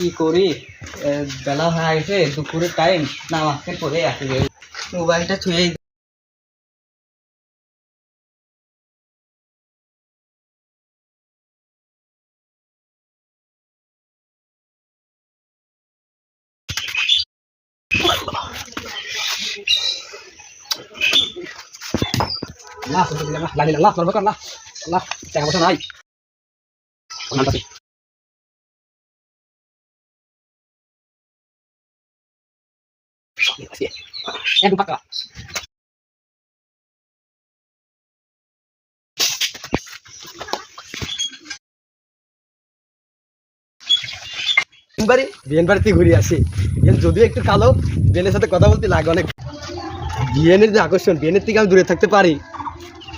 কি করি, বেলা হয়ে গেছে, দুপুরের টাইম, নামাজকে পড়ে আসি, মোবাইলটা ছুঁয়ে নাই। একদম পাকা বিয়েন বাড়িতে ঘুরে আসি। বিয়েন যদিও একটু কালো, বিয়েনের সাথে কথা বলতে লাগে অনেক। বিয়েনের যে আকর্ষণ, বিয়েনের থেকে আমি দূরে থাকতে পারি।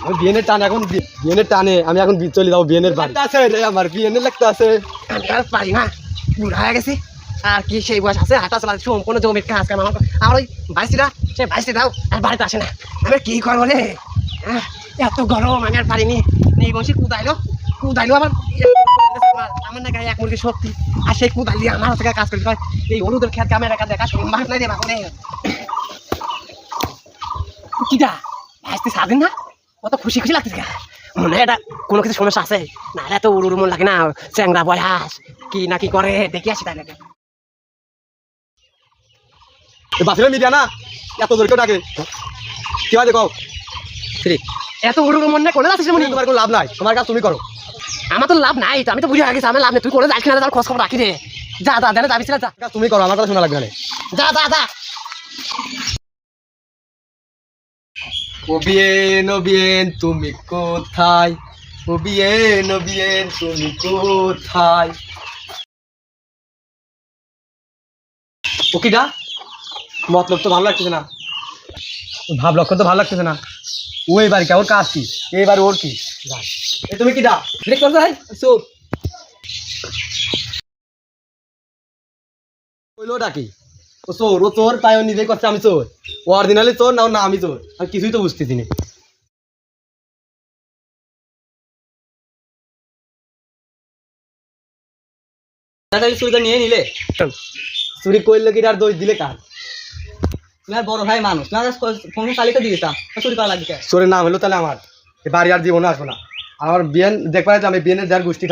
আমি বিয়েনের টানে এখন বিয়েনের টানে আমি এখন চলে যাবো বিয়েনের বাড়ি আছে রে, আমার বিয়েনের লাগতে আছে। আমি আর পারি না, বুড়া হয়ে গেছি। আর কি সেই বয়স আছে হাঁটা চলা কোনো জমির কাজ কাম আমার ওই বাইশিটা সে বাইশটি দাও আর বাড়িতে আসে না। আমি কি করবো রে, এত গরম আমি আর পারিনি। এই বয়সে কুদাইলো আবার আমার না গায়ে এক মুরগি শক্তি, আর সেই কুদাই দিয়ে আমার থেকে কাজ করতে হয়। এই হলুদের খেত কামের একা দেখা সম্ভব নাই রে বাবু রে। কিটা ভাসতে স্বাধীন না, কত খুশি খুশি লাগতেছে। মনে হয় এটা কোনো কিছু সমস্যা আছে, না এত উড়ুর মন লাগে না। চ্যাংরা বয়াস কি না কি করে দেখি আসি তাই লাগে। বাসিলে মিডিয়া না এত জোর কেউ ডাকে কি হয় দেখো, এত উড়ুর মন না করে যাচ্ছিস মনে তোমার কোনো লাভ নাই, তোমার কাজ তুমি করো। আমার তো লাভ নাই, তো আমি তো বুঝে গেছি আমার লাভ নেই। তুই করে যাস কিনা তার খোঁজ খবর রাখি রে। যা যা জানে যাবি যা, তুমি করো, আমার কথা শোনা লাগবে না। যা যা যা। ও বিয়েন তুমি কোথায়, ও বিয়েন তুমি কোথায়। ও কিটা মতলব তো ভালো লাগতেছে না, ভাব লক্ষণ তো ভালো লাগতেছে না। ও এই বাড়ি ওর কাজ কি, এইবার ওর কি তুমি কিটা চুপ কইলো ডাকি। ও চোর, ও চোর তাই ও নিজেই করছে আমি চোর। ও অরিজিনালি চোর না আমি চোর, আমি কিছুই তো বুঝতেছি না। চুরিটা নিয়ে নিলে, চুরি করলে কি আর দোষ দিলে কার? তুমি আর বড় ভাই মানুষ না, ফোন তালিকা দিয়ে দিতাম, চুরি করা লাগবে। চোরের নাম হলো তাহলে আমার, এ বাড়ি আর জীবনে আসবো না। আমার বিয়েন দেখবা যে আমি বিয়েনের যার গোষ্ঠী